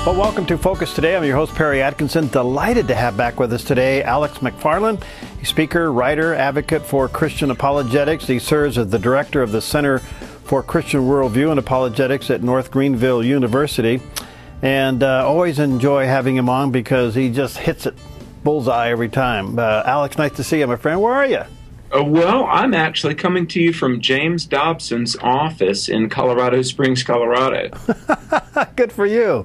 Well, welcome to Focus Today. I'm your host, Perry Atkinson. Delighted to have back with us today Alex McFarland, a speaker, writer, advocate for Christian Apologetics. He serves as the director of the Center for Christian Worldview and Apologetics at North Greenville University. And always enjoy having him on because he just hits it bullseye every time. Alex, nice to see you, my friend. Where are you? Well, I'm actually coming to you from James Dobson's office in Colorado Springs, Colorado. Good for you.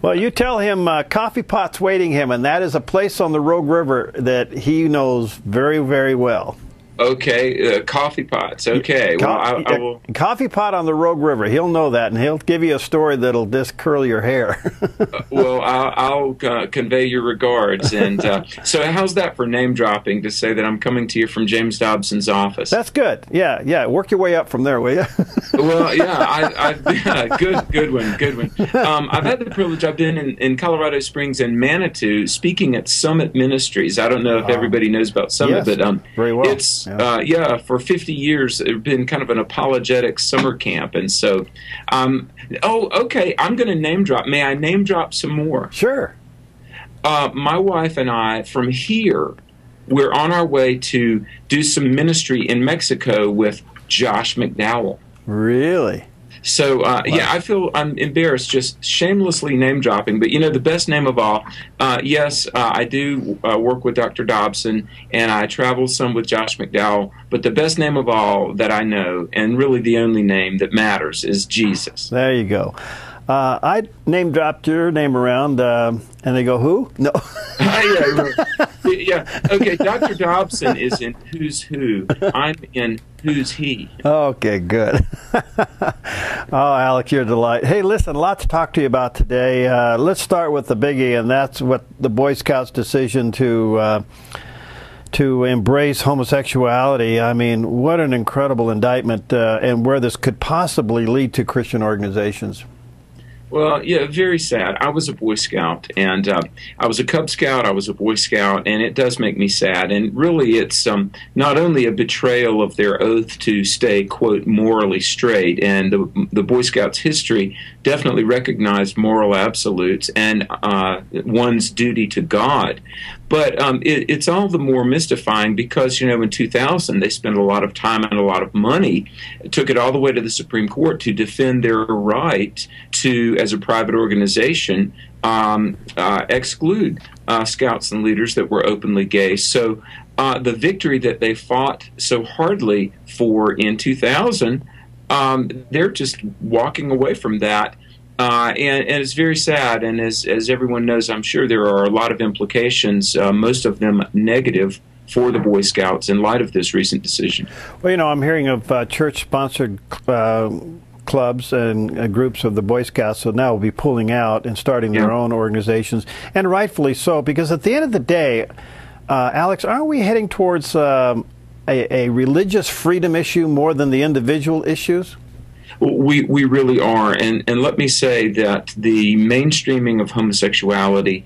Well, you tell him Coffee Pot's waiting him, and that is a place on the Rogue River that he knows very, very well. Okay, Coffee Pots. Okay, well, I will. Coffee Pot on the Rogue River. He'll know that, and he'll give you a story that'll just curl your hair. Well, I'll convey your regards. And so, how's that for name dropping to say that I'm coming to you from James Dobson's office? That's good. Yeah, yeah. Work your way up from there, will you? Well, yeah. Good one. I've had the privilege. I've been in Colorado Springs and Manitou speaking at Summit Ministries. I don't know if everybody knows about Summit, yes, but very well. It's for 50 years, it's been kind of an apologetics summer camp. And so, okay, I'm going to name drop. May I name drop some more? Sure. My wife and I, from here, we're on our way to do some ministry in Mexico with Josh McDowell. Really? So, wow. Yeah, I feel I'm embarrassed just shamelessly name dropping, but the best name of all, yes, I do work with Dr. Dobson, and I travel some with Josh McDowell, but the best name of all that I know, and really the only name that matters, is Jesus. There you go. I name dropped your name around, and they go, who? No. Yeah. Okay, Dr. Dobson is in Who's Who. I'm in Who's He. Okay, good. Oh, Alex, you're a delight. Hey, listen, a lot to talk to you about today. Let's start with the biggie, and that's what the Boy Scouts' decision to embrace homosexuality. I mean, what an incredible indictment, and where this could possibly lead to Christian organizations. Well, yeah, very sad. I was a Boy Scout, and I was a Cub Scout, I was a Boy Scout, and it does make me sad. And really, it's not only a betrayal of their oath to stay, quote, morally straight, and the Boy Scouts' history definitely recognized moral absolutes and one's duty to God. But it's all the more mystifying because, in 2000, they spent a lot of time and a lot of money, took it all the way to the Supreme Court to defend their right to, as a private organization, exclude scouts and leaders that were openly gay. So the victory that they fought so hardly for in 2000, they're just walking away from that. And it's very sad, and as everyone knows, I'm sure there are a lot of implications, most of them negative, for the Boy Scouts in light of this recent decision. Well, I'm hearing of church-sponsored clubs and groups of the Boy Scouts that now will be pulling out and starting their own organizations, and rightfully so, because at the end of the day, Alex, aren't we heading towards a religious freedom issue more than the individual issues? We really are, and let me say that the mainstreaming of homosexuality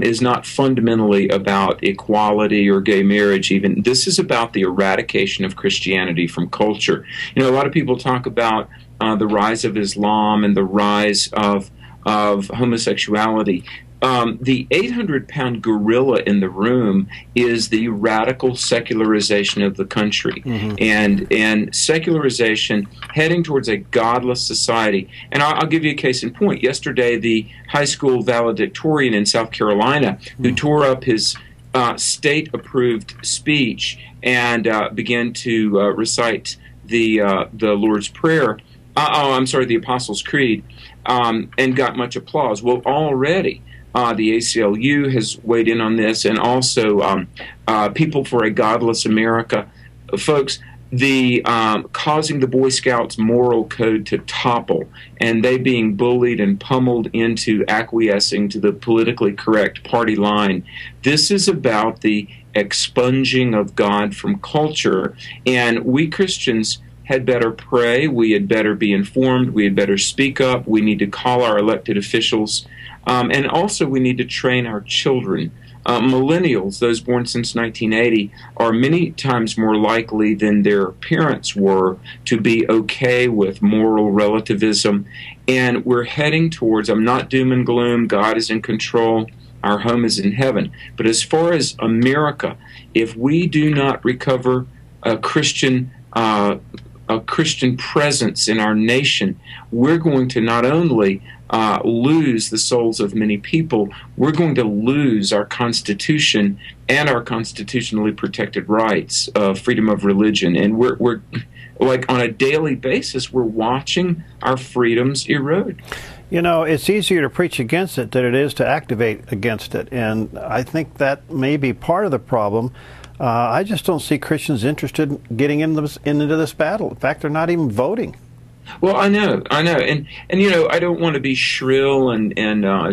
is not fundamentally about equality or gay marriage even. This is about the eradication of Christianity from culture. A lot of people talk about the rise of Islam and the rise of homosexuality. The 800-pound gorilla in the room is the radical secularization of the country, and secularization heading towards a godless society. And I'll give you a case in point. Yesterday, the high school valedictorian in South Carolina, who tore up his state-approved speech and began to recite the Lord's Prayer, the Apostles' Creed, and got much applause. Well, already the ACLU has weighed in on this, and also People for a Godless America. Folks, causing the Boy Scouts moral code to topple, and they being bullied and pummeled into acquiescing to the politically correct party line. This is about the expunging of God from culture, and we Christians had better pray, we had better be informed, we had better speak up, we need to call our elected officials, and also we need to train our children Millennials, those born since 1980, are many times more likely than their parents were to be okay with moral relativism. And we're heading towards, I'm not doom and gloom, God is in control, our home is in heaven. But as far as America, if we do not recover a Christian presence in our nation, we're going to not only lose the souls of many people, we're going to lose our Constitution and our constitutionally protected rights of freedom of religion. And we're like on a daily basis, we're watching our freedoms erode. You know, it's easier to preach against it than it is to activate against it. And I think that may be part of the problem. I just don't see Christians interested in getting into this battle. In fact, they're not even voting. Well, I know, and you know, I don't want to be shrill and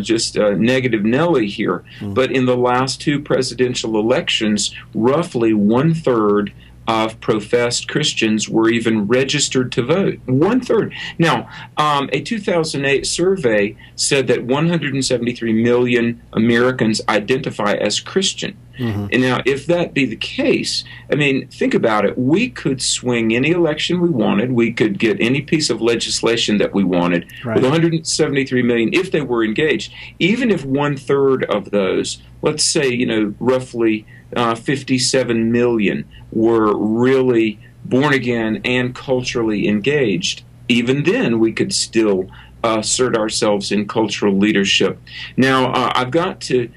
just negative Nelly here, but in the last two presidential elections, roughly 1/3 of professed Christians were even registered to vote. 1/3. Now, a 2008 survey said that 173 million Americans identify as Christian. And now, if that be the case, I mean, think about it. We could swing any election we wanted. We could get any piece of legislation that we wanted with 173 million if they were engaged. Even if 1/3 of those, let's say, you know, roughly 57 million were really born again and culturally engaged, even then we could still assert ourselves in cultural leadership. Now, I've got to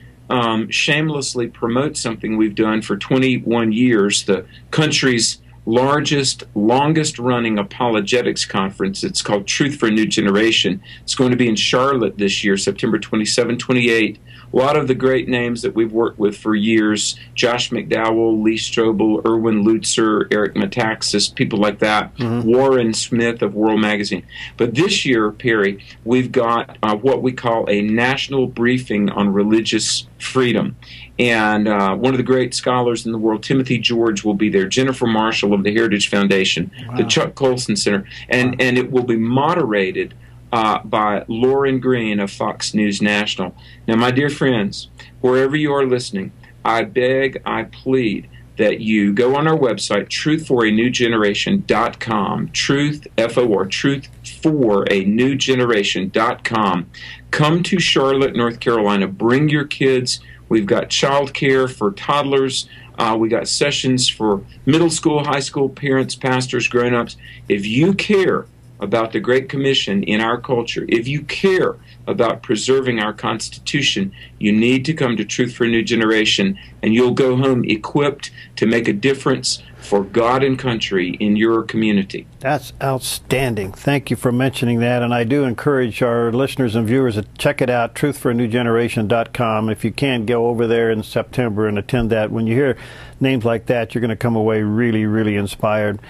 shamelessly promote something we've done for 21 years, the country's largest, longest-running apologetics conference. It's called Truth for a New Generation. It's going to be in Charlotte this year, September 27, 28. A lot of the great names that we've worked with for years, Josh McDowell, Lee Strobel, Erwin Lutzer, Eric Metaxas, people like that, Warren Smith of World Magazine. But this year, Perry, we've got what we call a national briefing on religious freedom. And one of the great scholars in the world, Timothy George, will be there, Jennifer Marshall of the Heritage Foundation, the Chuck Colson Center, and it will be moderated by Lauren Green of Fox News National. Now, my dear friends, wherever you are listening, I beg, I plead that you go on our website, truthforanewgeneration.com, truth, F-O-R, truthforanewgeneration.com. Come to Charlotte, North Carolina. Bring your kids. We've got child care for toddlers. We got sessions for middle school, high school parents, pastors, grown-ups. If you care about the Great Commission in our culture, if you care about preserving our Constitution, you need to come to Truth for a New Generation, and you'll go home equipped to make a difference for God and country in your community. That's outstanding. Thank you for mentioning that, and I do encourage our listeners and viewers to check it out, truthforanewgeneration.com. If you can, go over there in September and attend that. When you hear names like that, you're going to come away really, really inspired.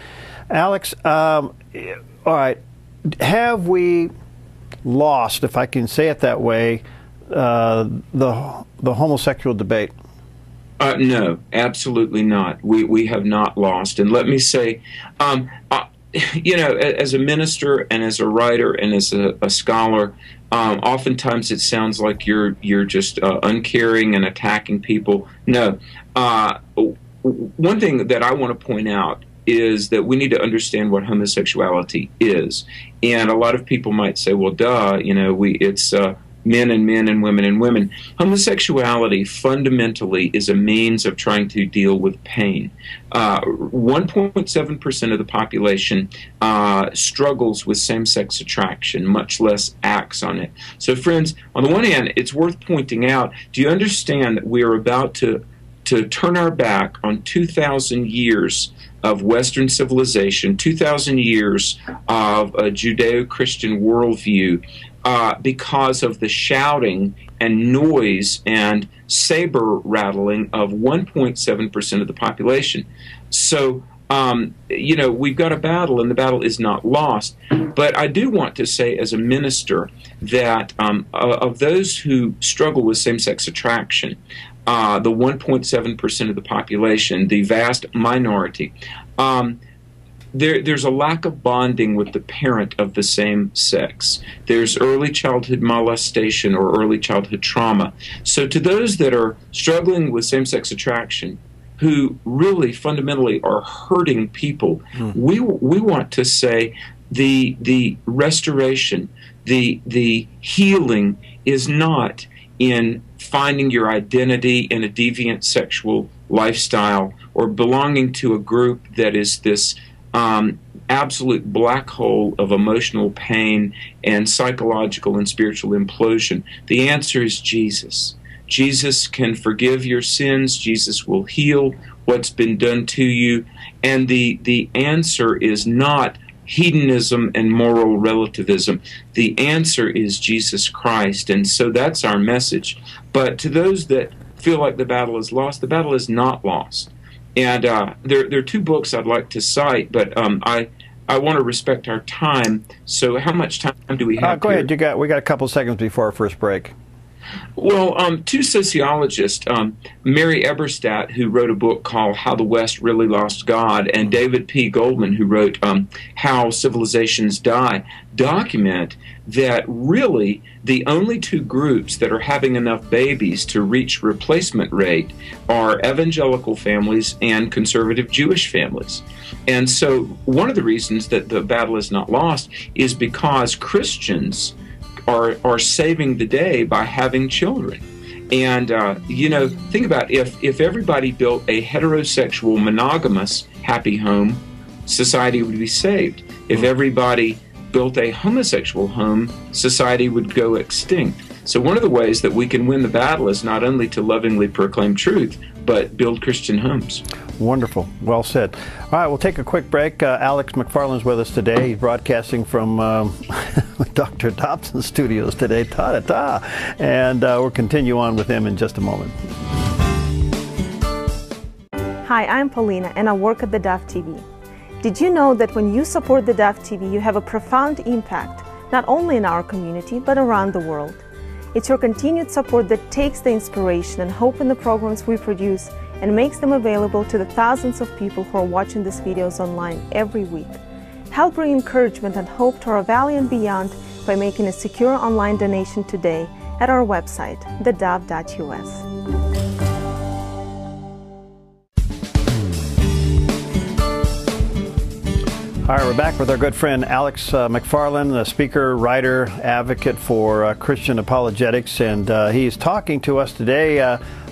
Alex, all right, have we lost, if I can say it that way, the homosexual debate? No, absolutely not. We have not lost. And let me say, you know, as a minister and as a writer and as a scholar, oftentimes it sounds like you're just uncaring and attacking people. No. One thing that I want to point out is that we need to understand what homosexuality is. And a lot of people might say, well, duh, you know, it's men and men and women and women. Homosexuality fundamentally is a means of trying to deal with pain. 1.7% of the population struggles with same-sex attraction, much less acts on it. So, friends, on the one hand, it's worth pointing out, do you understand that we are about to turn our back on 2,000 years of Western civilization, 2,000 years of a Judeo-Christian worldview, because of the shouting and noise and saber rattling of 1.7% of the population. So, you know, we've got a battle, and the battle is not lost. But I do want to say as a minister that of those who struggle with same-sex attraction, the 1.7% of the population, the vast minority, there's a lack of bonding with the parent of the same sex. There's early childhood molestation or early childhood trauma. So to those that are struggling with same-sex attraction, who really fundamentally are hurting people, we want to say the restoration, the healing is not in finding your identity in a deviant sexual lifestyle or belonging to a group that is this absolute black hole of emotional pain and psychological and spiritual implosion. The answer is Jesus. Jesus can forgive your sins. Jesus will heal what's been done to you. And the answer is not hedonism and moral relativism. The answer is Jesus Christ. And so that's our message. But to those that feel like the battle is lost, the battle is not lost. And there are two books I'd like to cite, but I want to respect our time. So how much time do we have? Go ahead. We got a couple seconds before our first break. Well, two sociologists, Mary Eberstadt, who wrote a book called How the West Really Lost God, and David P. Goldman, who wrote How Civilizations Die, document that really the only two groups that are having enough babies to reach replacement rate are evangelical families and conservative Jewish families. And so one of the reasons that the battle is not lost is because Christians are saving the day by having children. And, think about if everybody built a heterosexual, monogamous, happy home, society would be saved. If everybody built a homosexual home, society would go extinct. So one of the ways that we can win the battle is not only to lovingly proclaim truth, but build Christian homes. Wonderful. Well said. All right, we'll take a quick break. Alex McFarland is with us today. He's broadcasting from Dr. Dobson's studios today. Ta-da-ta. And we'll continue on with him in just a moment. Hi, I'm Paulina, and I work at theDove TV. Did you know that when you support theDove TV, you have a profound impact, not only in our community, but around the world? It's your continued support that takes the inspiration and hope in the programs we produce and makes them available to the thousands of people who are watching these videos online every week. Help bring encouragement and hope to our valley and beyond by making a secure online donation today at our website, thedove.us. All right, we're back with our good friend Alex McFarland, a speaker, writer, advocate for Christian apologetics, and he's talking to us today.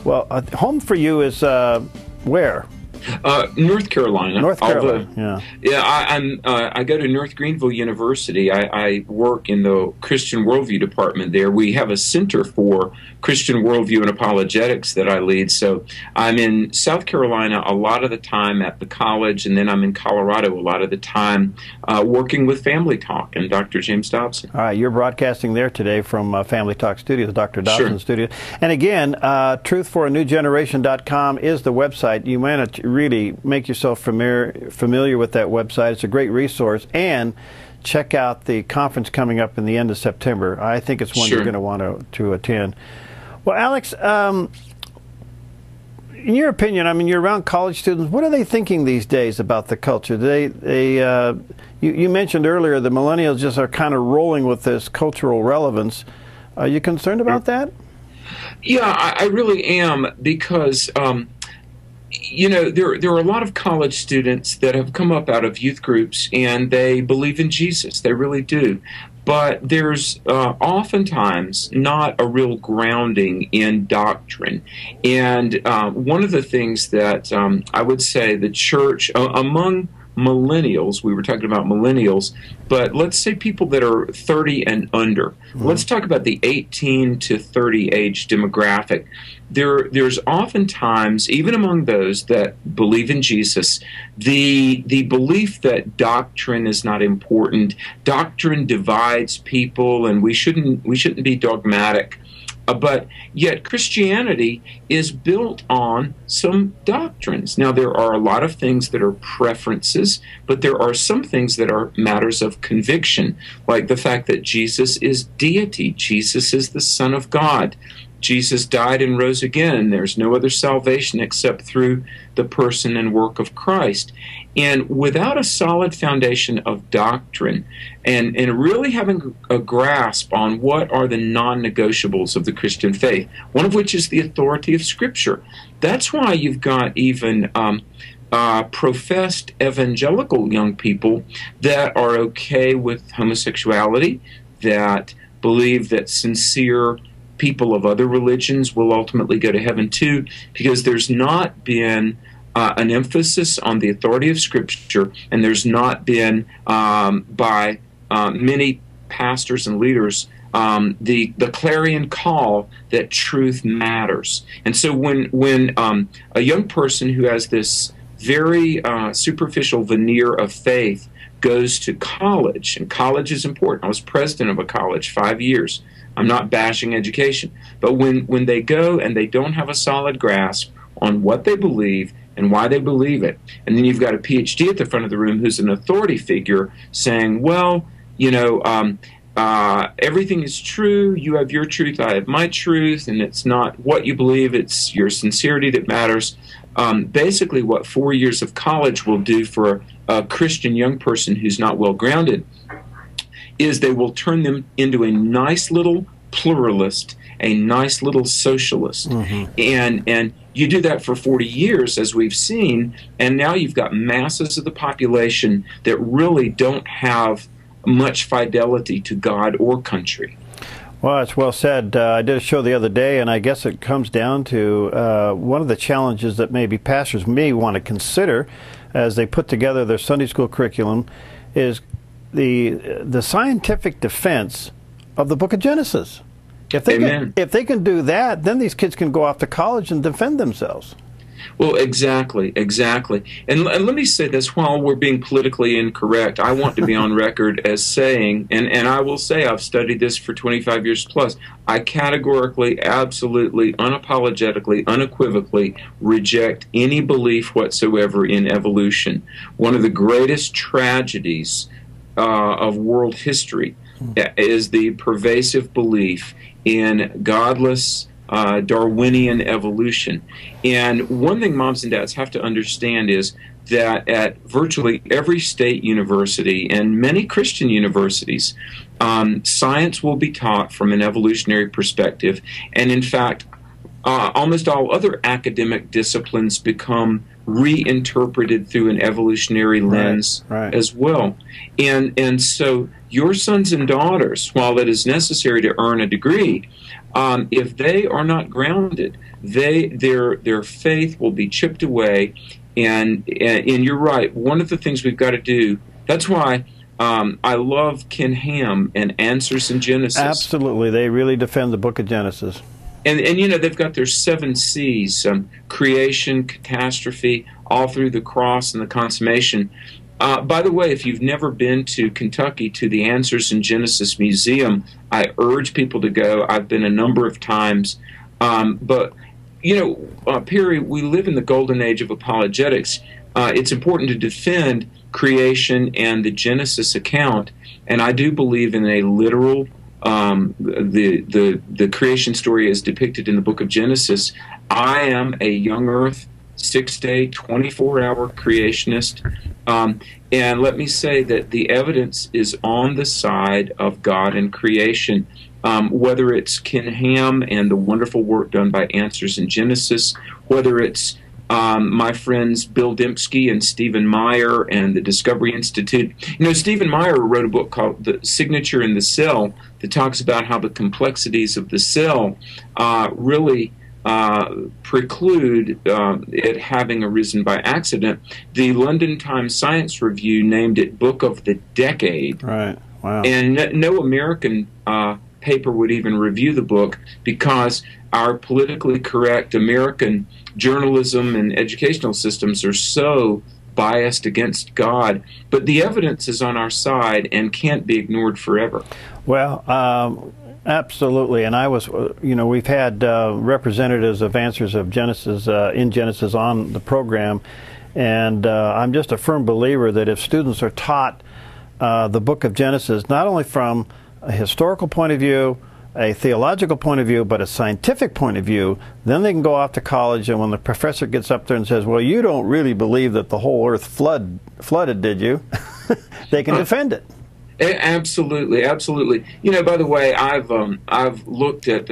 Home for you is where? North Carolina. North Carolina. I go to North Greenville University. I work in the Christian Worldview department there. We have a center for Christian Worldview and Apologetics that I lead. So I'm in South Carolina a lot of the time at the college, and then I'm in Colorado a lot of the time working with Family Talk and Dr. James Dobson. All right, you're broadcasting there today from Family Talk Studios, Dr. Dobson Studio. And again, truthforanewgeneration.com is the website. You want to really make yourself familiar with that website. It's a great resource. And check out the conference coming up in the end of September. I think it's one you're going to want to attend. Well, Alex, in your opinion, I mean, you're around college students. What are they thinking these days about the culture? You mentioned earlier the millennials just are kind of rolling with this cultural relevance. Are you concerned about that? Yeah, I really am, because there are a lot of college students that have come up out of youth groups, and they believe in Jesus. They really do. But there's oftentimes not a real grounding in doctrine. And one of the things that I would say the church, among millennials, we were talking about millennials, but let's say people that are 30 and under. Let's talk about the 18 to 30 age demographic. There's oftentimes, even among those that believe in Jesus, the belief that doctrine is not important. Doctrine divides people, and we shouldn't be dogmatic. But yet Christianity is built on some doctrines. Now, there are a lot of things that are preferences, but there are some things that are matters of conviction, like the fact that Jesus is deity. Jesus is the Son of God. Jesus died and rose again. There's no other salvation except through the person and work of Christ. And without a solid foundation of doctrine and really having a grasp on what are the non-negotiables of the Christian faith, one of which is the authority of Scripture. That's why you've got even professed evangelical young people that are okay with homosexuality, that believe that sincere people of other religions will ultimately go to heaven too, because there's not been an emphasis on the authority of Scripture, and there's not been by many pastors and leaders the clarion call that truth matters. And so when a young person who has this very superficial veneer of faith goes to college, and college is important. I was president of a college 5 years. I'm not bashing education. But when they go and they don't have a solid grasp on what they believe and why they believe it, and then you've got a PhD at the front of the room who's an authority figure saying, well, you know, everything is true, you have your truth, I have my truth, and it's not what you believe, it's your sincerity that matters. Basically what 4 years of college will do for a Christian young person who's not well grounded is they will turn them into a nice little pluralist, a nice little socialist. And you do that for 40 years, as we've seen, and now you've got masses of the population that really don't have much fidelity to God or country. Well, it's well said. I did a show the other day, and I guess it comes down to one of the challenges that maybe pastors may want to consider as they put together their Sunday school curriculum is the scientific defense of the book of Genesis. If they can do that, then these kids can go off to college and defend themselves. Well, exactly. And let me say this, while we're being politically incorrect, I want to be on record as saying, and I will say I've studied this for 25 years plus, I categorically, absolutely, unapologetically, unequivocally reject any belief whatsoever in evolution. One of the greatest tragedies of world history is the pervasive belief in godless Darwinian evolution. And one thing moms and dads have to understand is that at virtually every state university and many Christian universities, science will be taught from an evolutionary perspective. And in fact, almost all other academic disciplines become reinterpreted through an evolutionary lens as well. And so your sons and daughters, while it is necessary to earn a degree, if they are not grounded, their faith will be chipped away. And you're right, one of the things we've got to do, that's why I love Ken Ham and Answers in Genesis. Absolutely, they really defend the book of Genesis. And you know, they've got their 7 C's, creation, catastrophe, all through the cross and the consummation. By the way, if you've never been to Kentucky to the Answers in Genesis Museum, I urge people to go. I've been a number of times. But, you know, Perry, we live in the golden age of apologetics. It's important to defend creation and the Genesis account, and I do believe in a literal the creation story as depicted in the book of Genesis. I am a young earth, 6-day, 24-hour creationist. And let me say that the evidence is on the side of God and creation. Whether it's Ken Ham and the wonderful work done by Answers in Genesis, whether it's my friends Bill Dembski and Stephen Meyer and the Discovery Institute. You know, Stephen Meyer wrote a book called The Signature in the Cell that talks about how the complexities of the cell really preclude it having arisen by accident. The London Times Science Review named it Book of the Decade. Right. Wow. And no American paper would even review the book because our politically correct American journalism and educational systems are so biased against God. But the evidence is on our side and can't be ignored forever. Well, absolutely. And I was, you know, we've had representatives of Answers of Genesis in Genesis on the program, and I'm just a firm believer that if students are taught the book of Genesis, not only from a historical point of view, a theological point of view, but a scientific point of view, then they can go off to college, and when the professor gets up there and says, well, you don't really believe that the whole earth flooded, did you? They can defend it. Absolutely, absolutely. You know, by the way, I've looked at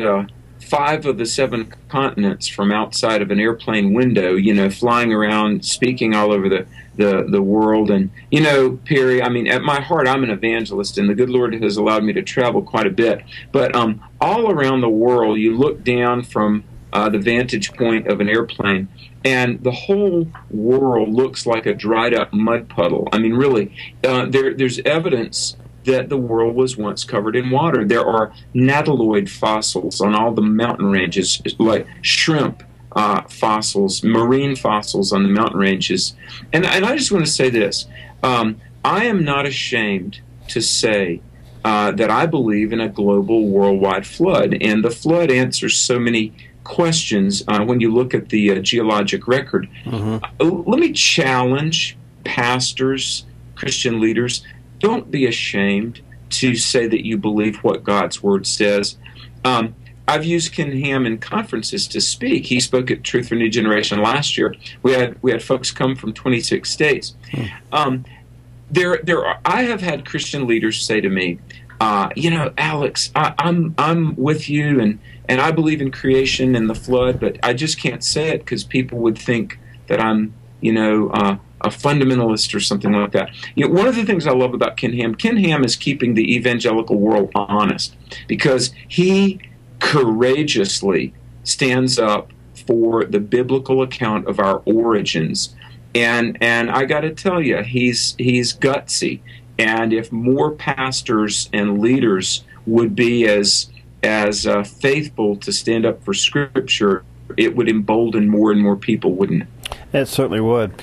5 of the 7 continents from outside of an airplane window, you know, flying around, speaking all over the world. And, you know, Perry, I mean, at my heart, I'm an evangelist, and the good Lord has allowed me to travel quite a bit. But all around the world, you look down from the vantage point of an airplane, and the whole world looks like a dried up mud puddle. I mean, really, there's evidence that the world was once covered in water. There are nautiloid fossils on all the mountain ranges, like shrimp fossils, marine fossils on the mountain ranges. And I just want to say this. I am not ashamed to say that I believe in a global worldwide flood, and the flood answers so many questions when you look at the geologic record. Let me challenge pastors, Christian leaders. Don't be ashamed to say that you believe what God's Word says. I've used Ken Ham in conferences to speak. He spoke at Truth for New Generation last year. We had folks come from 26 states. I have had Christian leaders say to me, you know, Alex, I'm with you, and I believe in creation and the flood, but I just can't say it because people would think that I'm, you know, a fundamentalist or something like that. You know, one of the things I love about Ken Ham is keeping the evangelical world honest, because he courageously stands up for the biblical account of our origins. And I got to tell you, he's gutsy. And if more pastors and leaders would be as faithful to stand up for Scripture, it would embolden more and more people, wouldn't it? It certainly would.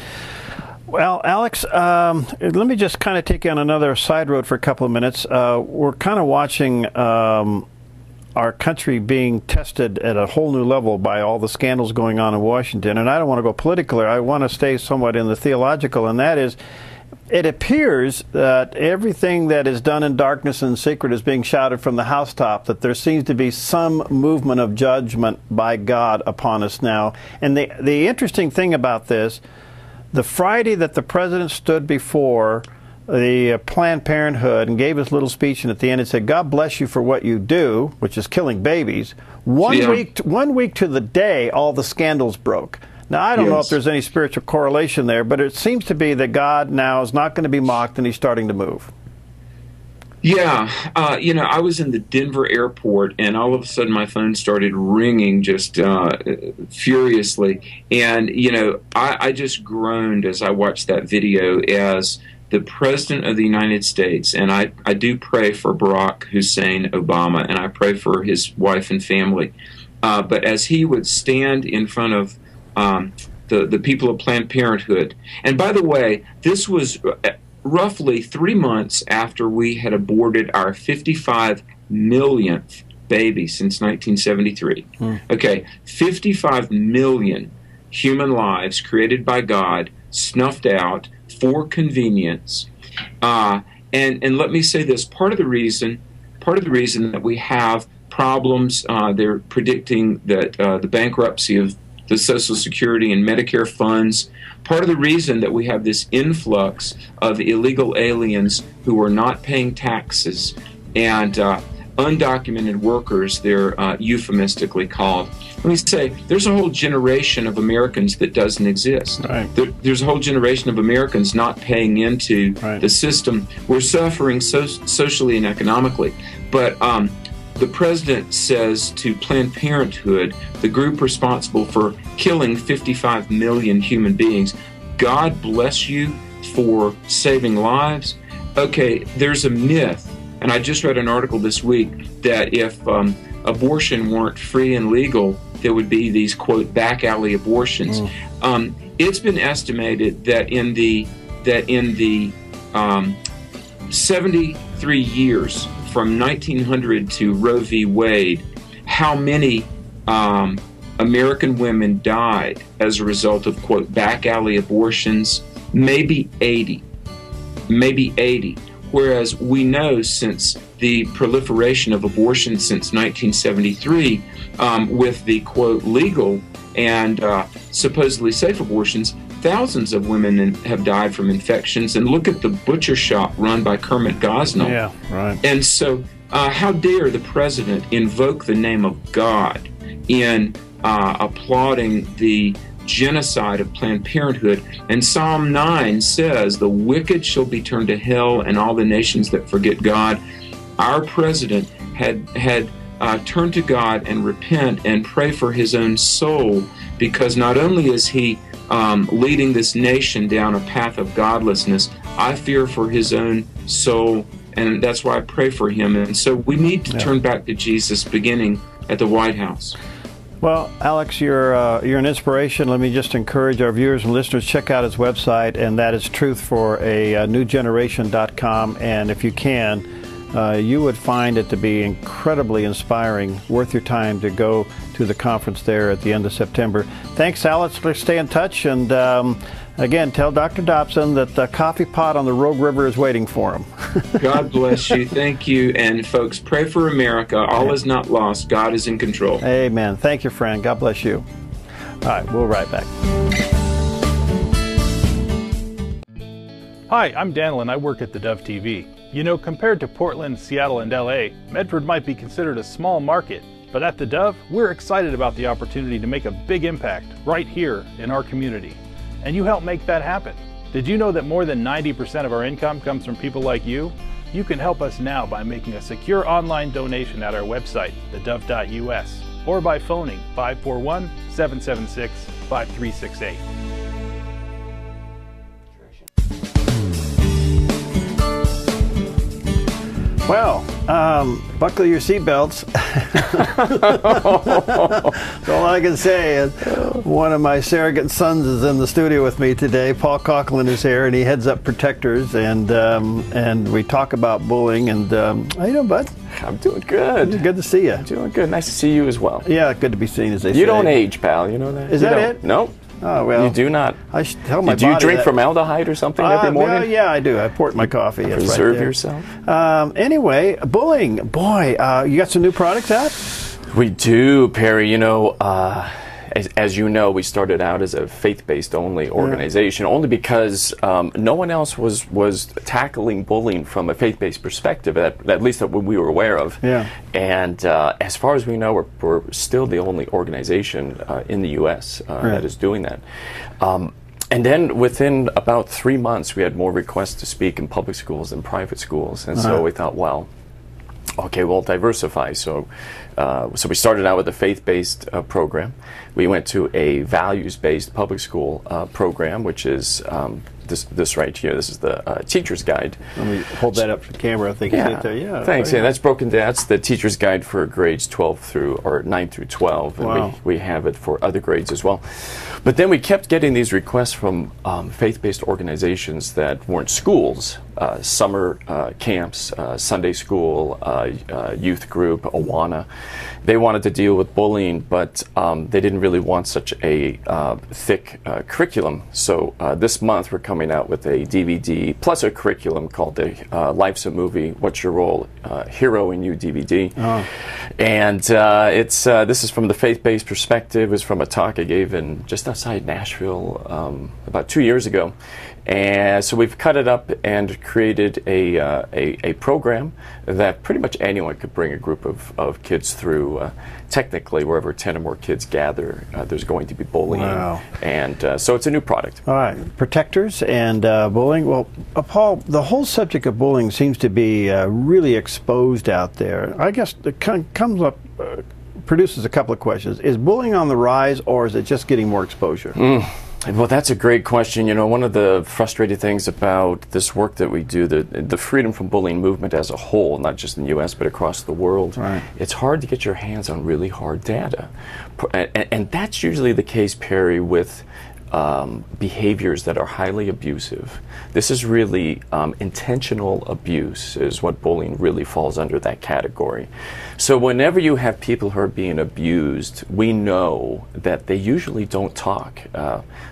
Well, Alex, let me just kind of take you on another side road for a couple of minutes. We're kind of watching our country being tested at a whole new level by all the scandals going on in Washington. And I don't want to go political here. I want to stay somewhat in the theological, and that is, it appears that everything that is done in darkness and secret is being shouted from the housetop, that there seems to be some movement of judgment by God upon us now. And the interesting thing about this, the Friday that the president stood before the Planned Parenthood and gave his little speech, and at the end it said, God bless you for what you do, which is killing babies, one week to the day, all the scandals broke. Now, I don't know if there's any spiritual correlation there, but it seems to be that God now is not going to be mocked, and he's starting to move. Yeah, you know, I was in the Denver airport, and all of a sudden my phone started ringing just furiously. And, you know, I just groaned as I watched that video as the President of the United States, and I do pray for Barack Hussein Obama, and I pray for his wife and family. But as he would stand in front of the people of Planned Parenthood, and by the way, this was roughly 3 months after we had aborted our 55 millionth baby since 1973. Okay, 55 million human lives created by God, snuffed out for convenience. And let me say this, part of the reason that we have problems, they're predicting that the bankruptcy of the Social Security and Medicare funds. Part of the reason that we have this influx of illegal aliens who are not paying taxes and undocumented workers, they're euphemistically called. Let me say, there's a whole generation of Americans that doesn't exist. Right. There's a whole generation of Americans not paying into the system. We're suffering socially and economically. But the president says to Planned Parenthood, the group responsible for killing 55 million human beings, God bless you for saving lives. Okay, there's a myth, and I just read an article this week that if abortion weren't free and legal, there would be these, quote, back alley abortions. It's been estimated that in the 73 years from 1900 to Roe v. Wade, how many American women died as a result of, quote, back alley abortions? Maybe 80. Maybe 80. whereas we know since the proliferation of abortion since 1973, with the, quote, legal and supposedly safe abortions, thousands of women have died from infections. And look at the butcher shop run by Kermit Gosnell. Yeah, right. And so how dare the president invoke the name of God in applauding the genocide of Planned Parenthood? And Psalm 9 says, the wicked shall be turned to hell and all the nations that forget God. Our president had turned to God and repent and pray for his own soul, because not only is he leading this nation down a path of godlessness, I fear for his own soul, and that's why I pray for him. And so we need to turn back to Jesus, beginning at the White House. Well, Alex, you're an inspiration. Let me just encourage our viewers and listeners, check out his website, and that is truthforanewgeneration.com. And if you can, you would find it to be incredibly inspiring, worth your time to go to the conference there at the end of September. Thanks, Alex. Let's stay in touch. And again, tell Dr. Dobson that the coffee pot on the Rogue River is waiting for him. God bless you. Thank you. And folks, pray for America. All is not lost. God is in control. Amen. Thank you, friend. God bless you. All right, we'll be right back. Hi, I'm Daniel and I work at theDove TV. You know, compared to Portland, Seattle, and LA, Medford might be considered a small market, but at theDove, we're excited about the opportunity to make a big impact right here in our community. And you help make that happen. Did you know that more than 90% of our income comes from people like you? You can help us now by making a secure online donation at our website, thedove.us, or by phoning 541-776-5368. Well, buckle your seatbelts. So all I can say is one of my surrogate sons is in the studio with me today. Paul Coughlin is here, and he heads up Protectors, and we talk about bullying. And how you doing, bud? I'm doing good. Good to see you. I'm doing good. Nice to see you as well. Yeah, good to be seen, as they say. You don't age, pal. You know that? Is that it? No. Oh, well. You do not. I should tell my Do you body drink that. formaldehyde or something every morning? Well, yeah, I do. I port my coffee. That's Preserve right there. yourself. Anyway, bullying. Boy, you got some new products out? We do, Perry. You know, as you know, we started out as a faith-based only organization, only because no one else was tackling bullying from a faith-based perspective, at least that we were aware of. Yeah. And as far as we know, we're still the only organization in the U.S. That is doing that. And then within about 3 months, we had more requests to speak in public schools than private schools. And so we thought, well, okay, we'll diversify. So we started out with a faith-based program. We went to a values-based public school program, which is this right here. This is the teacher's guide. Let me hold that up to the camera. I think you see it there. Yeah. Thanks. Yeah, that's broken down. That's the teacher's guide for grades 9 through 12, and wow. we have it for other grades as well. But then we kept getting these requests from faith-based organizations that weren't schools, summer camps, Sunday school, youth group, Awana. They wanted to deal with bullying, but they didn't really want such a thick curriculum. So this month we're coming out with a DVD plus a curriculum called the Life's a Movie, What's Your Role? Hero in You DVD. Oh. And this is from the faith-based perspective. It's from a talk I gave in just outside Nashville about 2 years ago. And so we've cut it up and created a program that pretty much anyone could bring a group of kids through. Technically, wherever 10 or more kids gather, there's going to be bullying. Wow. And so it's a new product. All right. Protectors and bullying. Well, Paul, the whole subject of bullying seems to be really exposed out there. I guess it comes up, produces a couple of questions. Is bullying on the rise, or is it just getting more exposure? Well, that's a great question. You know, one of the frustrating things about this work that we do, the freedom from bullying movement as a whole, not just in the U.S., but across the world, it's hard to get your hands on really hard data. And that's usually the case, Perry, with behaviors that are highly abusive. This is really intentional abuse is what bullying really falls under that category. So whenever you have people who are being abused, we know that they usually don't talk.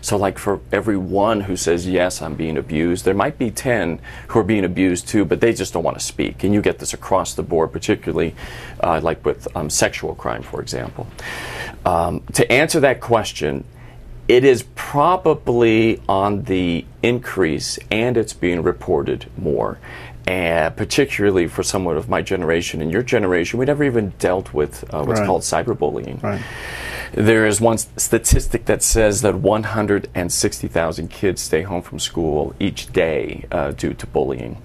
So like for every one who says, yes, I'm being abused, there might be 10 who are being abused too, but they just don't want to speak. And you get this across the board, particularly like with sexual crime, for example. To answer that question, it is probably on the increase, and it's being reported more. And particularly for someone of my generation and your generation, we never even dealt with what's called cyberbullying. Right. There is one statistic that says that 160,000 kids stay home from school each day due to bullying.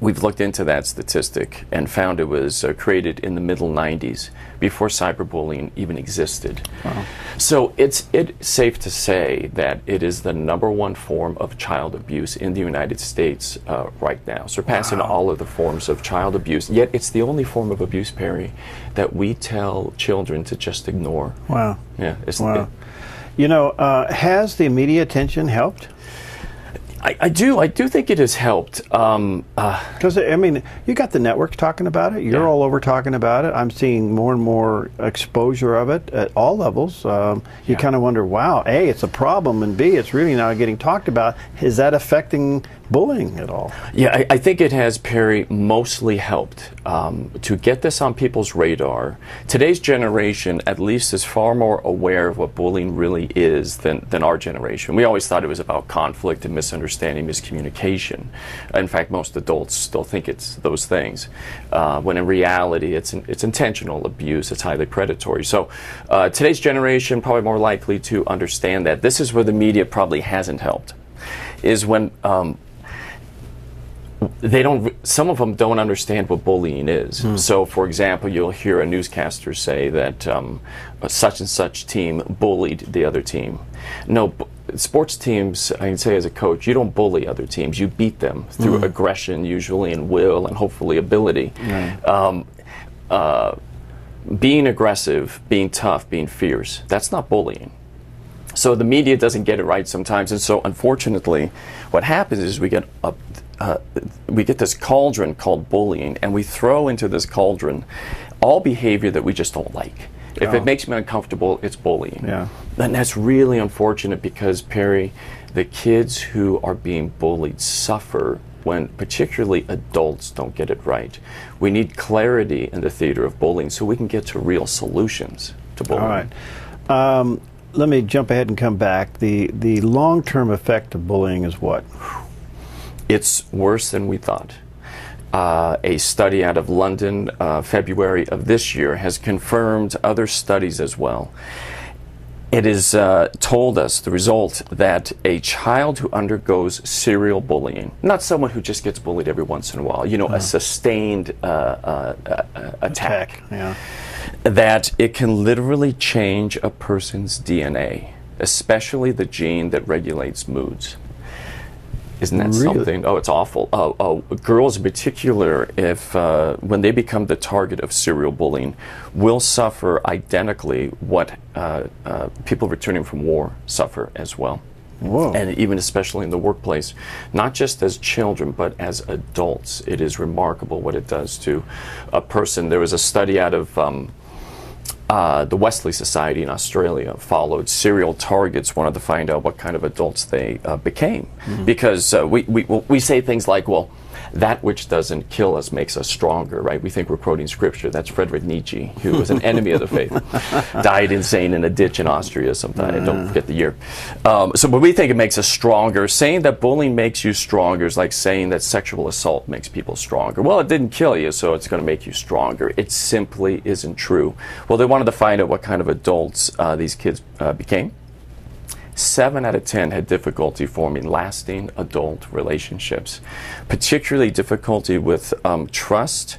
We've looked into that statistic and found it was created in the middle 90s, before cyberbullying even existed. Wow. So it's safe to say that it is the #1 form of child abuse in the United States right now, surpassing all of the forms of child abuse. Yet it's the only form of abuse, Perry, that we tell children to just ignore. Wow. Yeah. Wow. You know, has the media attention helped? I do think it has helped. Because, I mean, you got the networks talking about it. You're all over talking about it. I'm seeing more and more exposure of it at all levels. You kind of wonder, wow, A, it's a problem, and B, it's really now getting talked about. Is that affecting bullying at all? Yeah, I think it has, Perry, mostly helped to get this on people's radar. Today's generation, at least, is far more aware of what bullying really is than our generation. We always thought it was about conflict and misunderstanding, miscommunication. In fact, most adults still think it's those things, when in reality it's intentional abuse, it's highly predatory. So today's generation probably more likely to understand that. This is where the media probably hasn't helped, is when some of them don't understand what bullying is. So, for example, you'll hear a newscaster say that such and such team bullied the other team. No, sports teams, I can say as a coach, you don't bully other teams. You beat them through aggression, usually, and will, and hopefully ability. Being aggressive, being tough, being fierce, that's not bullying. So the media doesn't get it right sometimes, and so unfortunately, what happens is we get this cauldron called bullying, and we throw into this cauldron all behavior that we just don't like. If it makes me uncomfortable, it's bullying. Yeah. And that's really unfortunate because, Perry, the kids who are being bullied suffer when particularly adults don't get it right. We need clarity in the theater of bullying so we can get to real solutions to bullying. All right. Let me jump ahead and come back. The long-term effect of bullying is what? It's worse than we thought. A study out of London, February of this year, has confirmed other studies as well. It has told us the result that a child who undergoes serial bullying, not someone who just gets bullied every once in a while, you know, a sustained attack, that it can literally change a person's DNA, especially the gene that regulates moods. Isn't that something? Oh, it's awful. Girls in particular, if when they become the target of serial bullying, will suffer identically what people returning from war suffer as well. Whoa. And even especially in the workplace, not just as children, but as adults. It is remarkable what it does to a person. There was a study out of the Wesley Society in Australia followed serial targets, wanted to find out what kind of adults they became. Because we say things like, well, that which doesn't kill us makes us stronger, right? We think we're quoting scripture. That's Friedrich Nietzsche, who was an enemy of the faith. Died insane in a ditch in Austria sometime. I don't forget the year. But we think it makes us stronger. Saying that bullying makes you stronger is like saying that sexual assault makes people stronger. Well, it didn't kill you, so it's going to make you stronger. It simply isn't true. Well, they wanted to find out what kind of adults these kids became. 7 out of 10 had difficulty forming lasting adult relationships, particularly difficulty with trust,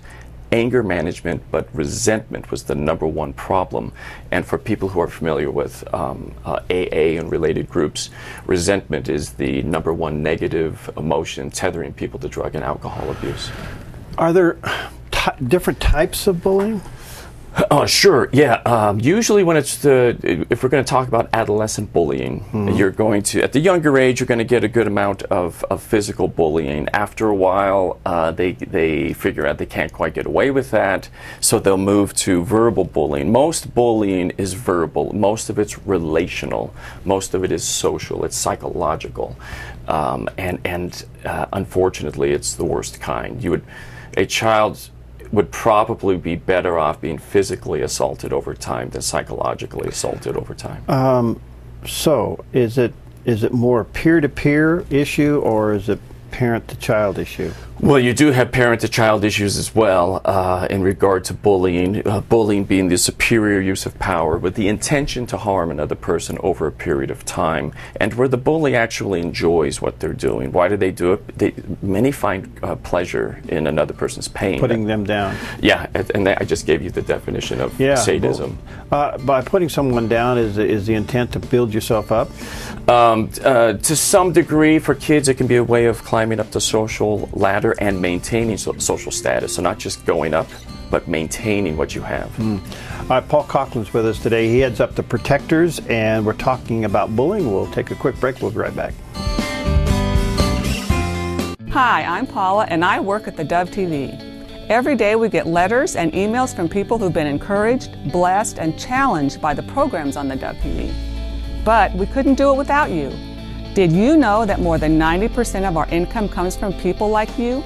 anger management, but resentment was the #1 problem. And for people who are familiar with AA and related groups, resentment is the #1 negative emotion tethering people to drug and alcohol abuse. Are there different types of bullying? Oh, sure. Yeah. Usually when if we're going to talk about adolescent bullying, you're going to, at the younger age, you're going to get a good amount of physical bullying. After a while, they figure out they can't quite get away with that, so they'll move to verbal bullying. Most bullying is verbal. Most of it's relational. Most of it is social. It's psychological. And unfortunately, it's the worst kind. A child would probably be better off being physically assaulted over time than psychologically assaulted over time. So is it more peer-to-peer issue, or is it parent-to-child issue? Well, you do have parent-to-child issues as well in regard to bullying. Bullying being the superior use of power with the intention to harm another person over a period of time, and where the bully actually enjoys what they're doing. Why do they do it? Many find pleasure in another person's pain. Putting them down. Yeah, and I just gave you the definition of sadism. By putting someone down, is the intent to build yourself up? To some degree, for kids, it can be a way of climbing up the social ladder and maintaining social status. So not just going up, but maintaining what you have. All right, Paul Coughlin's with us today. He heads up the Protectors, and we're talking about bullying. We'll take a quick break. We'll be right back. Hi, I'm Paula, and I work at theDove TV. Every day we get letters and emails from people who've been encouraged, blessed, and challenged by the programs on theDove TV. But we couldn't do it without you. Did you know that more than 90% of our income comes from people like you?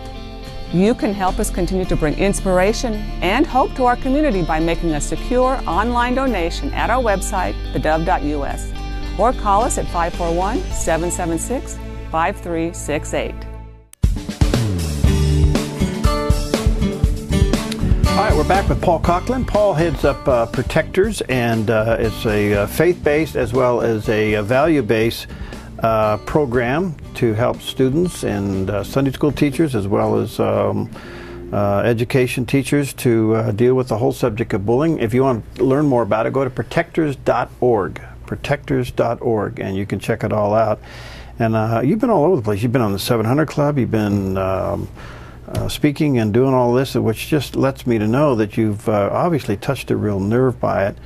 You can help us continue to bring inspiration and hope to our community by making a secure online donation at our website, thedove.us, or call us at 541-776-5368. All right, we're back with Paul Coughlin. Paul heads up Protectors, and it's a faith-based as well as a value-based program to help students and Sunday school teachers as well as education teachers to deal with the whole subject of bullying. If you want to learn more about it, go to protectors.org, protectors.org, and you can check it all out. And you've been all over the place. You've been on the 700 Club. You've been speaking and doing all this, which just lets me to know that you've obviously touched a real nerve by it.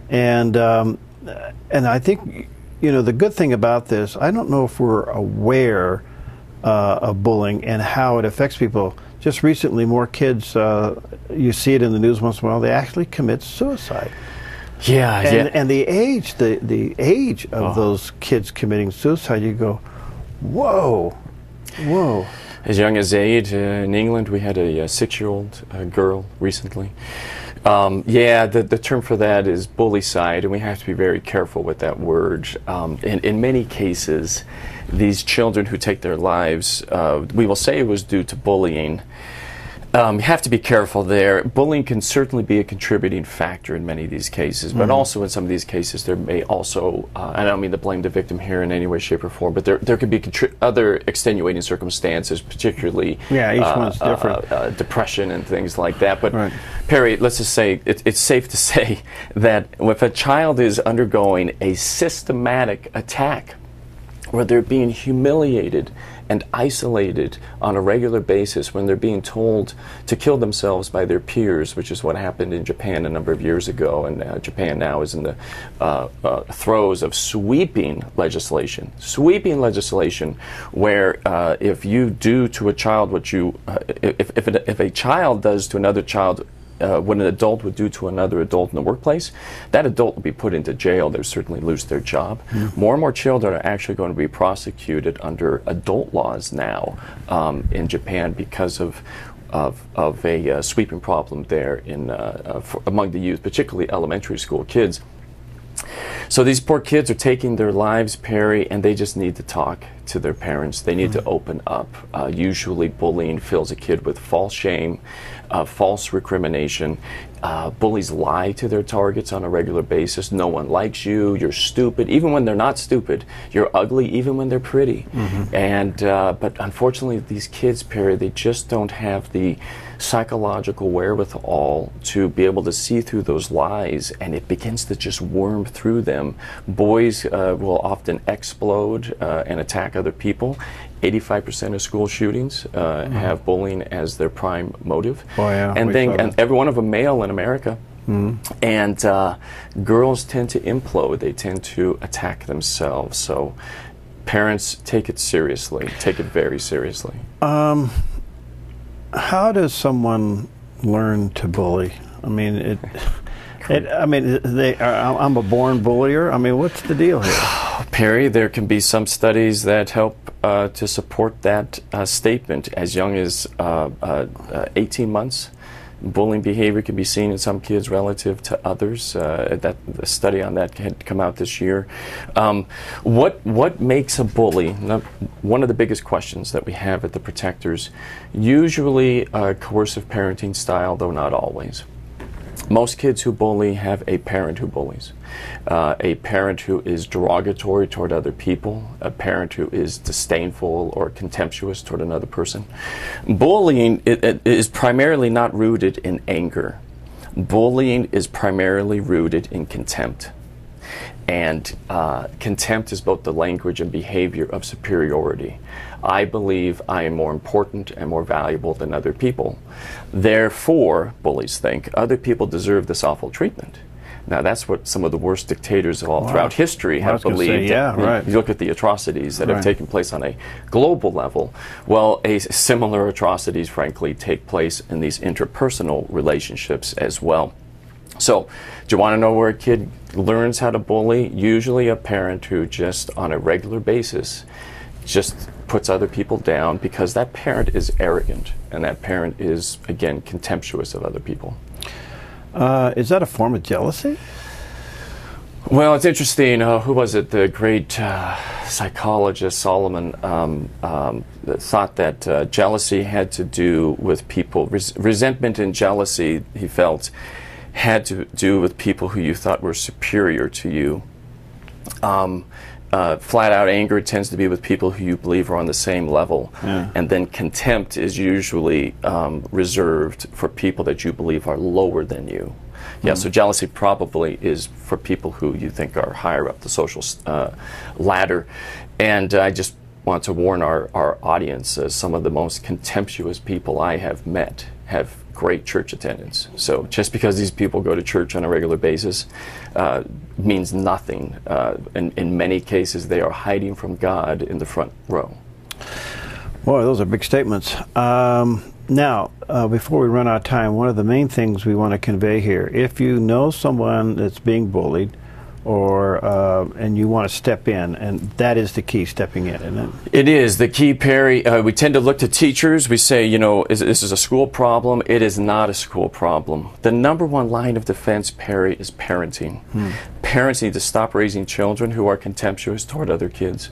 And I think, you know, the good thing about this, I don't know if we're aware of bullying and how it affects people. Just recently, more kids, you see it in the news once in a while, they actually commit suicide. Yeah, and the age, the age of those kids committing suicide, you go, whoa, whoa. As young as 8, in England, we had a 6-year-old girl recently. Yeah, the term for that is bullycide, and we have to be very careful with that word. In many cases, these children who take their lives, we will say it was due to bullying. You have to be careful there. Bullying can certainly be a contributing factor in many of these cases, but also in some of these cases there may also, I don't mean to blame the victim here in any way, shape, or form, but there could be other extenuating circumstances, particularly each one's different. Depression and things like that. But Perry, let's just say, it's safe to say that if a child is undergoing a systematic attack, where they're being humiliated and isolated on a regular basis, when they're being told to kill themselves by their peers, which is what happened in Japan a number of years ago, and Japan now is in the throes of sweeping legislation, where if you do to a child what you, if a child does to another child what an adult would do to another adult in the workplace, that adult will be put into jail. They'll certainly lose their job. More and more children are actually going to be prosecuted under adult laws now in Japan because of a sweeping problem there in among the youth, particularly elementary school kids. So these poor kids are taking their lives, Perry, and they just need to talk to their parents. They need to open up. Usually bullying fills a kid with false shame, false recrimination. Bullies lie to their targets on a regular basis. No one likes you. You're stupid. Even when they're not stupid, you're ugly even when they're pretty. And but unfortunately, these kids, Perry, they just don't have the psychological wherewithal to be able to see through those lies, and it begins to just worm through them. Boys will often explode and attack other people. 85% of school shootings have bullying as their prime motive. Oh, yeah, and every one of them male in America. And girls tend to implode. They tend to attack themselves. So parents, take it seriously. Take it very seriously. How does someone learn to bully? I mean, I'm a born bullier. I mean, what's the deal here? Perry, there can be some studies that help to support that statement. As young as 18 months, bullying behavior can be seen in some kids relative to others. The study on that had come out this year. What makes a bully? One of the biggest questions that we have at the Protectors, usually a coercive parenting style, though not always. Most kids who bully have a parent who bullies, a parent who is derogatory toward other people, a parent who is disdainful or contemptuous toward another person. Bullying it is primarily not rooted in anger. Bullying is primarily rooted in contempt. And contempt is both the language and behavior of superiority. I believe I am more important and more valuable than other people. Therefore, bullies think, other people deserve this awful treatment. Now, that's what some of the worst dictators all throughout history have believed. You look at the atrocities that have taken place on a global level. Well, similar atrocities, frankly, take place in these interpersonal relationships as well. So, do you want to know where a kid learns how to bully? Usually a parent who just on a regular basis just puts other people down because that parent is arrogant and that parent is, again, contemptuous of other people. Is that a form of jealousy? Well, it's interesting. Who was it? The great psychologist Solomon thought that jealousy had to do with people. Resentment and jealousy, he felt, had to do with people who you thought were superior to you. Flat-out anger tends to be with people who you believe are on the same level. And then contempt is usually reserved for people that you believe are lower than you. So jealousy probably is for people who you think are higher up the social ladder. And I just want to warn our audience, some of the most contemptuous people I have met have great church attendance. So just because these people go to church on a regular basis means nothing. In many cases, they are hiding from God in the front row. Boy, those are big statements. Now, before we run out of time, one of the main things we want to convey here, if you know someone that's being bullied, or and you want to step in, and that is the key, stepping in, isn't it? It is the key, Perry. We tend to look to teachers. We say, you know, this is a school problem. It is not a school problem. The #1 line of defense, Perry, is parenting. Parents need to stop raising children who are contemptuous toward other kids.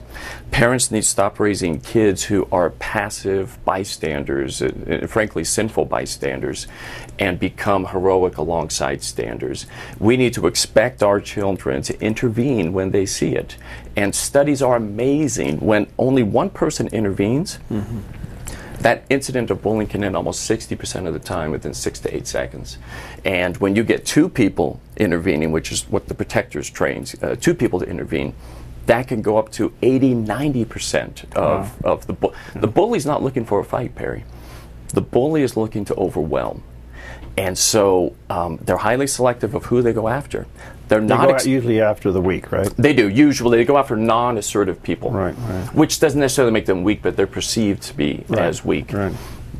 Parents need to stop raising kids who are passive bystanders, frankly sinful bystanders, and become heroic alongside standers. We need to expect our children to intervene when they see it. And studies are amazing. When only one person intervenes, that incident of bullying can end almost 60% of the time within 6 to 8 seconds. And when you get 2 people intervening, which is what the Protectors trains, 2 people to intervene, that can go up to 80–90% of the bully's not looking for a fight, Perry. The bully is looking to overwhelm. And so they're highly selective of who they go after. They're not usually after the weak, right? They do. Usually they go after non-assertive people, right. Which doesn't necessarily make them weak, but they're perceived to be as weak.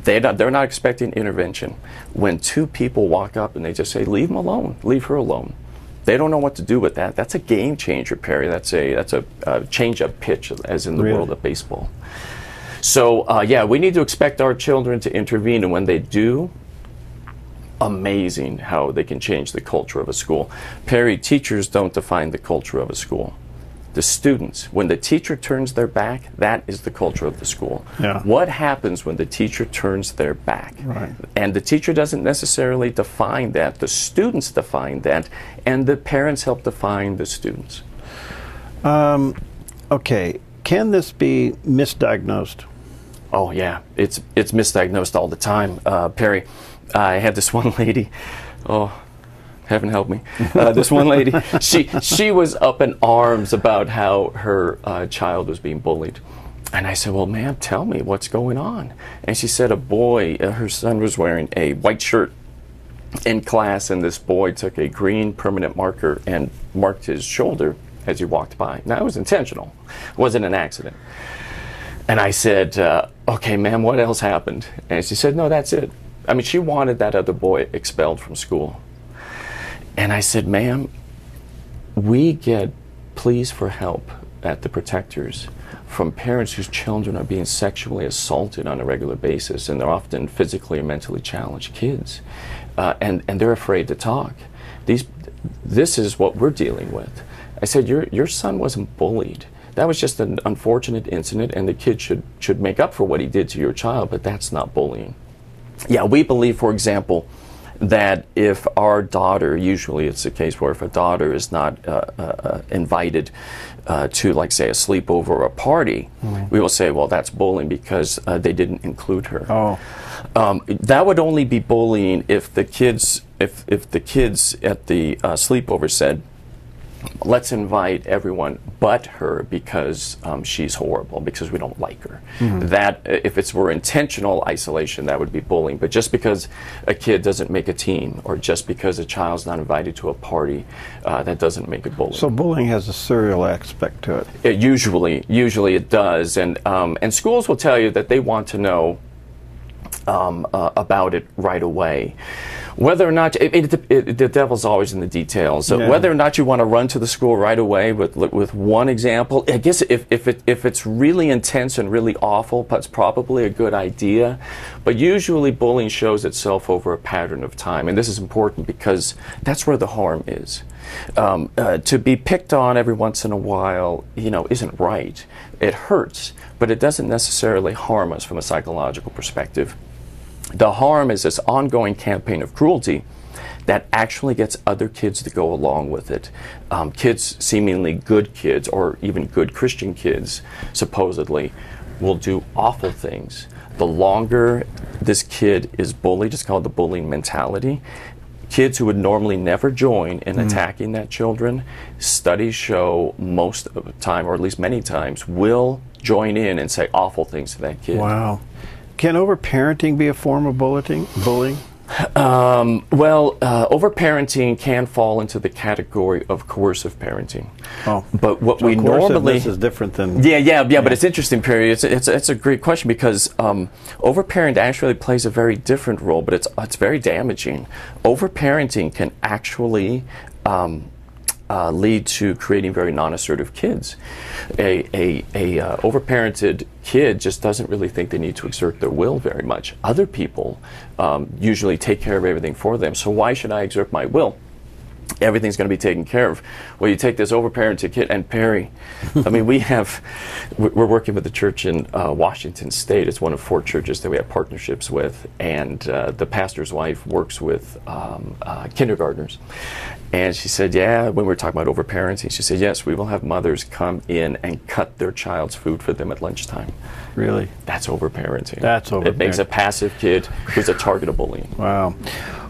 They're not expecting intervention. When 2 people walk up and they just say, leave him alone, leave her alone, they don't know what to do with that. That's a game changer, Perry. That's a change-up pitch, as in the world of baseball. So, yeah, we need to expect our children to intervene, and when they do, amazing how they can change the culture of a school. Perry, teachers don't define the culture of a school. The students, when the teacher turns their back, that is the culture of the school. What happens when the teacher turns their back? And the teacher doesn't necessarily define that. The students define that, and the parents help define the students. Okay, can this be misdiagnosed? Oh yeah, it's misdiagnosed all the time, Perry. I had this one lady, oh, heaven help me, this one lady, she was up in arms about how her child was being bullied. And I said, well, ma'am, tell me what's going on. And she said a boy, her son was wearing a white shirt, in class, and this boy took a green permanent marker and marked his shoulder as he walked by. Now, it was intentional. It wasn't an accident. And I said, okay, ma'am, what else happened? And she said, no, that's it. I mean, she wanted that other boy expelled from school. And I said, ma'am, we get pleas for help at the Protectors from parents whose children are being sexually assaulted on a regular basis, and they're often physically or mentally challenged kids. And they're afraid to talk. This is what we're dealing with. I said, your son wasn't bullied. That was just an unfortunate incident, and the kid should make up for what he did to your child, but that's not bullying. Yeah, we believe, for example, that if our daughter, usually it's a case where if a daughter is not invited to, like, say, a sleepover or a party, we will say, well, that's bullying because they didn't include her. Oh. That would only be bullying if the kids, if the kids at the sleepover said, let's invite everyone but her because she's horrible, because we don't like her. That, if it were intentional isolation, that would be bullying. But just because a kid doesn't make a team, or just because a child's not invited to a party, that doesn't make it bullying. So bullying has a serial aspect to it. Usually it does. And schools will tell you that they want to know about it right away. Whether or not, the devil's always in the details. So whether or not you want to run to the school right away with one example, I guess if it's really intense and really awful, that's probably a good idea. But usually bullying shows itself over a pattern of time. And this is important because that's where the harm is. To be picked on every once in a while, isn't right. It hurts, but it doesn't necessarily harm us from a psychological perspective. The harm is this ongoing campaign of cruelty that actually gets other kids to go along with it. Kids, seemingly good kids, or even good Christian kids, supposedly, will do awful things. The longer this kid is bullied, it's called the bullying mentality. Kids who would normally never join in attacking that children, studies show most of the time, or at least many times, will join in and say awful things to that kid. Wow. Can overparenting be a form of bullying? Well, overparenting can fall into the category of coercive parenting. Oh, but what so we normally is different than yeah. But it's interesting, Perry. It's a great question because overparent actually plays a very different role, but it's very damaging. Overparenting can actually lead to creating very non-assertive kids. A overparented kid just doesn't really think they need to exert their will very much. Other people usually take care of everything for them. So why should I exert my will? Everything's going to be taken care of. Well, you take this overparented kid, and Perry, I mean, we're working with the church in Washington State. It's one of 4 churches that we have partnerships with, and the pastor's wife works with kindergartners. And she said, yeah, when we were talking about overparenting, she said, yes, we will have mothers come in and cut their child's food for them at lunchtime. Really? That's overparenting. That's overparenting. It makes a passive kid who's a target of bullying. Wow.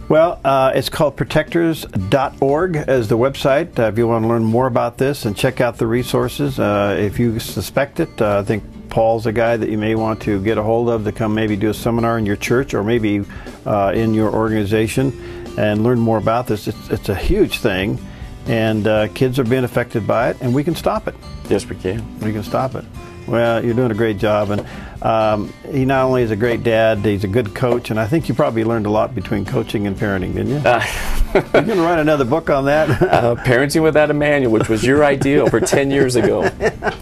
Well, it's called protectors.org as the website. If you want to learn more about this and check out the resources, if you suspect it, I think Paul's a guy that you may want to get a hold of to come maybe do a seminar in your church or maybe in your organization and learn more about this. It's a huge thing, and kids are being affected by it, and we can stop it. Yes, we can. We can stop it. Well, you're doing a great job, and he not only is a great dad, he's a good coach, and I think you probably learned a lot between coaching and parenting, didn't you? You're going to write another book on that? Parenting Without a Manual, which was your idea over 10 years ago.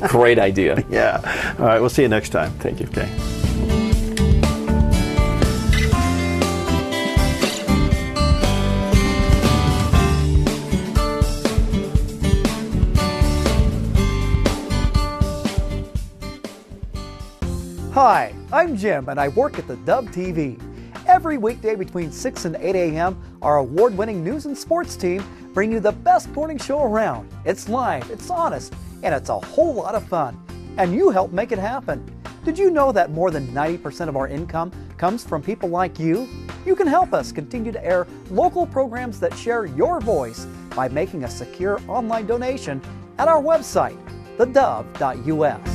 Great idea. Yeah. All right, we'll see you next time. Thank you. Okay. Hi, I'm Jim, and I work at theDove TV. Every weekday between 6 and 8 a.m., our award-winning news and sports team bring you the best morning show around. It's live, it's honest, and it's a whole lot of fun. And you help make it happen. Did you know that more than 90% of our income comes from people like you? You can help us continue to air local programs that share your voice by making a secure online donation at our website, thedove.us.